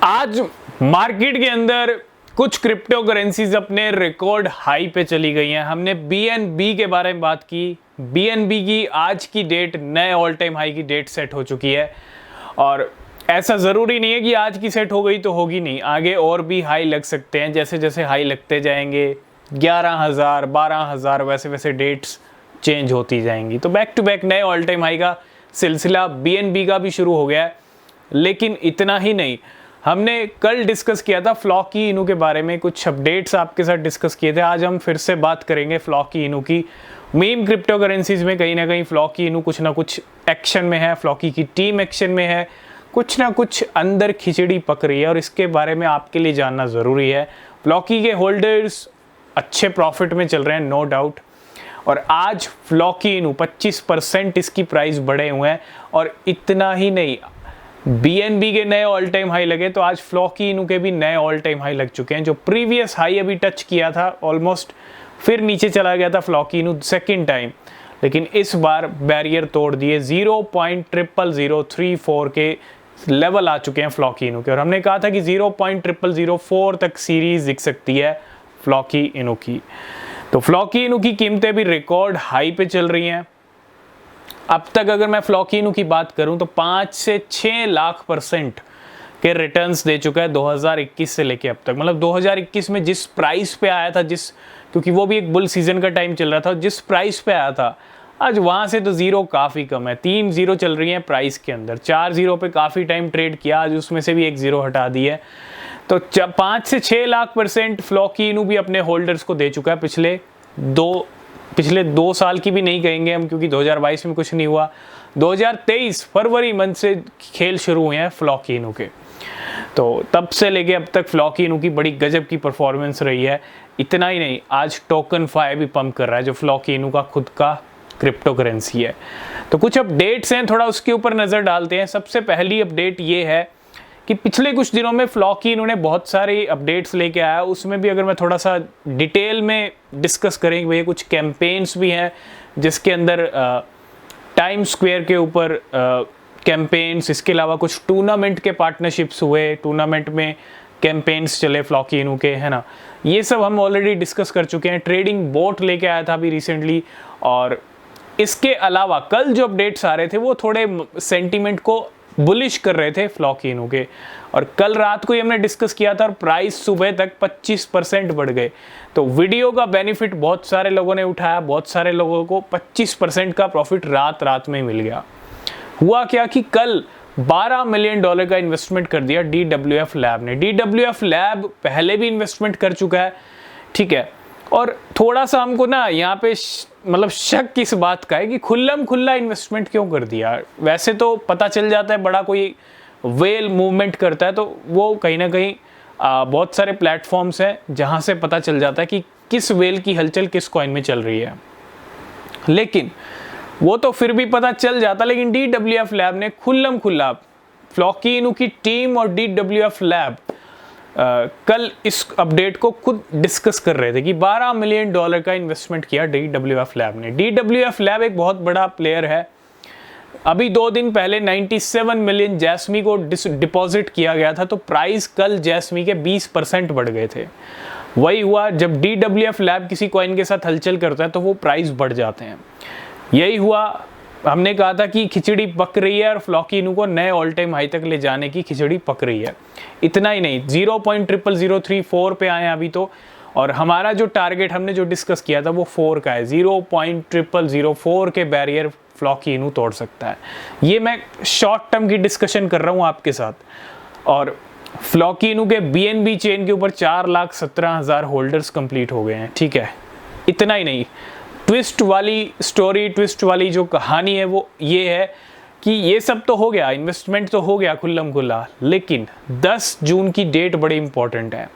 आज मार्केट के अंदर कुछ क्रिप्टो करेंसीज अपने रिकॉर्ड हाई पे चली गई हैं। हमने बीएनबी के बारे में बात की। बीएनबी की आज की डेट नए ऑल टाइम हाई की डेट सेट हो चुकी है और ऐसा ज़रूरी नहीं है कि आज की सेट हो गई तो होगी नहीं, आगे और भी हाई लग सकते हैं। जैसे जैसे हाई लगते जाएंगे 11,000 12,000 वैसे वैसे डेट्स चेंज होती जाएंगी। तो बैक टू बैक नए ऑल टाइम हाई का सिलसिला बीएनबी का भी शुरू हो गया है। लेकिन इतना ही नहीं, हमने कल डिस्कस किया था फ्लॉकी इनू के बारे में, कुछ अपडेट्स आपके साथ डिस्कस किए थे। आज हम फिर से बात करेंगे फ्लॉकी इनू की। मीम क्रिप्टो करेंसीज में कहीं ना कहीं फ्लॉकी इनू कुछ ना कुछ एक्शन में है, फ्लॉकी की टीम एक्शन में है, कुछ ना कुछ अंदर खिचड़ी पक रही है और इसके बारे में आपके लिए जानना ज़रूरी है। फ्लॉकी के होल्डर्स अच्छे प्रॉफिट में चल रहे हैं, नो डाउट। और आज फ्लॉकी इनू 25% इसकी प्राइस बढ़े हुए हैं। और इतना ही नहीं, बीएनबी के नए ऑल टाइम हाई लगे तो आज फ्लॉकी इनू के भी नए ऑल टाइम हाई लग चुके हैं। जो प्रीवियस हाई अभी टच किया था ऑलमोस्ट, फिर नीचे चला गया था फ्लॉकी इनू सेकेंड टाइम, लेकिन इस बार बैरियर तोड़ दिए। 0.00034 के लेवल आ चुके हैं फ्लॉकी इनू के। और हमने कहा था कि 0.0004 तक सीरीज दिख सकती है फ्लॉकी इनू की। तो फ्लॉकी इनू की कीमतें भी रिकॉर्ड हाई पे चल रही हैं। अब तक अगर मैं फ्लॉकी इनू की बात करूं तो 5 से 6 लाख % के रिटर्न्स दे चुका है 2021 से लेके अब तक। मतलब 2021 में जिस प्राइस पे आया था, क्योंकि वो भी एक बुल सीजन का टाइम चल रहा था, जिस प्राइस पे आया था आज वहां से तो जीरो काफ़ी कम है। 3 जीरो चल रही है प्राइस के अंदर, 4 जीरो पे काफ़ी टाइम ट्रेड किया, आज उसमें से भी 1 जीरो हटा दी है। तो 5 से 6 लाख % फ्लॉकी इनू भी अपने होल्डर्स को दे चुका है। पिछले 2 साल की भी नहीं कहेंगे हम, क्योंकि 2022 में कुछ नहीं हुआ। 2023 फरवरी मंथ से खेल शुरू हुए हैं फ्लॉकी इनू के, तो तब से लेके अब तक फ्लॉकी इनू की बड़ी गजब की परफॉर्मेंस रही है। इतना ही नहीं, आज टोकन फाई भी पंप कर रहा है, जो फ्लॉकी इनू का खुद का क्रिप्टो करेंसी है। तो कुछ अपडेट्स हैं, थोड़ा उसके ऊपर नज़र डालते हैं। सबसे पहली अपडेट ये है कि पिछले कुछ दिनों में फ्लॉकी इन्होंने बहुत सारे अपडेट्स लेके आया। उसमें भी अगर मैं थोड़ा सा डिटेल में डिस्कस करें, भैया कुछ कैंपेन्स भी हैं जिसके अंदर टाइम स्क्वायर के ऊपर कैंपेन्स, इसके अलावा कुछ टूर्नामेंट के पार्टनरशिप्स हुए, टूर्नामेंट में कैंपेन्स चले फ्लॉकी इनू के, है ना। ये सब हम ऑलरेडी डिस्कस कर चुके हैं। ट्रेडिंग बोट लेके आया था अभी रिसेंटली। और इसके अलावा कल जो अपडेट्स आ रहे थे वो थोड़े सेंटीमेंट को बुलिश कर रहे थे फ्लॉकी इनू के। और कल रात को ही हमने डिस्कस किया था और प्राइस सुबह तक 25% बढ़ गए। तो वीडियो का बेनिफिट बहुत सारे लोगों ने उठाया, बहुत सारे लोगों को 25% का प्रॉफिट रात में मिल गया। हुआ क्या कि कल $12 मिलियन का इन्वेस्टमेंट कर दिया DWF लैब ने। DWF लैब पहले भी इन्वेस्टमेंट कर चुका है, ठीक है। और थोड़ा सा हमको ना यहाँ पे मतलब शक किस बात का है कि खुल्लम खुल्ला इन्वेस्टमेंट क्यों कर दिया। वैसे तो पता चल जाता है, बड़ा कोई वेल मूवमेंट करता है तो वो कहीं ना कहीं बहुत सारे प्लेटफॉर्म्स हैं जहाँ से पता चल जाता है कि किस वेल की हलचल किस कॉइन में चल रही है। लेकिन वो तो फिर भी पता चल जाता, लेकिन DWF लैब ने खुल्लम खुल्ला, फ्लॉकी इनू की टीम और DWF लैब कल इस अपडेट को खुद डिस्कस कर रहे थे कि $12 मिलियन का इन्वेस्टमेंट किया DWF लैब ने। DWF लैब एक बहुत बड़ा प्लेयर है। अभी 2 दिन पहले 97 मिलियन जैस्मी को डिपॉजिट किया गया था, तो प्राइस कल जैस्मी के 20% बढ़ गए थे। वही हुआ, जब DWF लैब किसी कॉइन के साथ हलचल करता है तो वो प्राइस बढ़ जाते हैं। यही हुआ, हमने कहा था कि खिचड़ी पक रही है और फ्लॉकी इनू को नए ऑल टाइम हाई तक ले जाने की खिचड़ी पक रही है। इतना ही नहीं, 0.00034 पे आए अभी तो। और हमारा जो टारगेट हमने जो डिस्कस किया था वो 4 का है। 0.0004 के बैरियर फ्लॉकी इनू तोड़ सकता है। ये मैं शॉर्ट टर्म की डिस्कशन कर रहा हूँ आपके साथ। और फ्लॉकी इनू के BNB चेन के ऊपर 4,17,000 होल्डर्स कंप्लीट हो गए हैं, ठीक है। इतना ही नहीं, ट्विस्ट वाली जो कहानी है वो ये है कि ये सब तो हो गया, इन्वेस्टमेंट तो हो गया खुल्लम खुल्ला, लेकिन 10 जून की डेट बड़ी इंपॉर्टेंट है।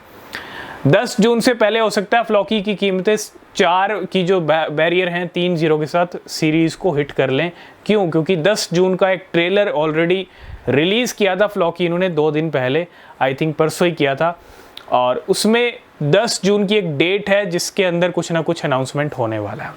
10 जून से पहले हो सकता है फ्लॉकी की कीमतें 4 की जो बैरियर हैं 3 जीरो के साथ सीरीज को हिट कर लें। क्यों? क्योंकि 10 जून का एक ट्रेलर ऑलरेडी रिलीज़ किया था फ्लॉकी इन्होंने 2 दिन पहले, आई थिंक परसों ही किया था। और उसमें 10 जून की एक डेट है जिसके अंदर कुछ ना कुछ अनाउंसमेंट होने वाला है।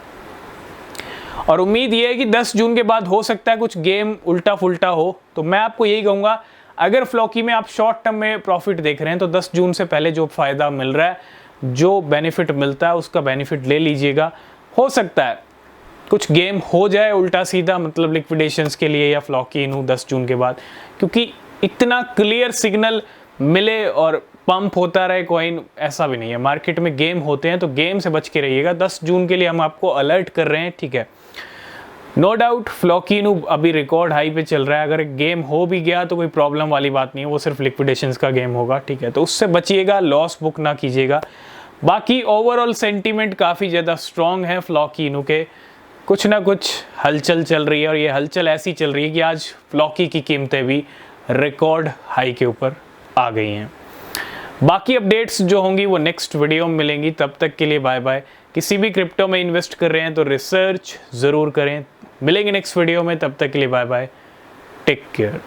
और उम्मीद ये है कि 10 जून के बाद हो सकता है कुछ गेम उल्टा फुल्टा हो। तो मैं आपको यही कहूँगा, अगर फ्लॉकी में आप शॉर्ट टर्म में प्रॉफिट देख रहे हैं तो 10 जून से पहले जो फ़ायदा मिल रहा है, जो बेनिफिट मिलता है, उसका बेनिफिट ले लीजिएगा। हो सकता है कुछ गेम हो जाए उल्टा सीधा, मतलब लिक्विडेशंस के लिए या फ्लॉकी इनू 10 जून के बाद, क्योंकि इतना क्लियर सिग्नल मिले और पंप होता रहे कॉइन, ऐसा भी नहीं है। मार्केट में गेम होते हैं तो गेम से बच के रहिएगा। 10 जून के लिए हम आपको अलर्ट कर रहे हैं, ठीक है। नो डाउट फ्लॉकी इनू अभी रिकॉर्ड हाई पे चल रहा है। अगर गेम हो भी गया तो कोई प्रॉब्लम वाली बात नहीं है, वो सिर्फ लिक्विडेशंस का गेम होगा, ठीक है। तो उससे बचिएगा, लॉस बुक ना कीजिएगा। बाकी ओवरऑल सेंटीमेंट काफ़ी ज़्यादा स्ट्रॉन्ग है फ्लॉकी इनू के। कुछ ना कुछ हलचल चल रही है और ये हलचल ऐसी चल रही है कि आज फ्लॉकी की कीमतें भी रिकॉर्ड हाई के ऊपर आ गई हैं। बाकी अपडेट्स जो होंगी वो नेक्स्ट वीडियो में मिलेंगी। तब तक के लिए बाय बाय। किसी भी क्रिप्टो में इन्वेस्ट कर रहे हैं तो रिसर्च ज़रूर करें। मिलेंगे नेक्स्ट वीडियो में, तब तक के लिए बाय बाय, टेक केयर।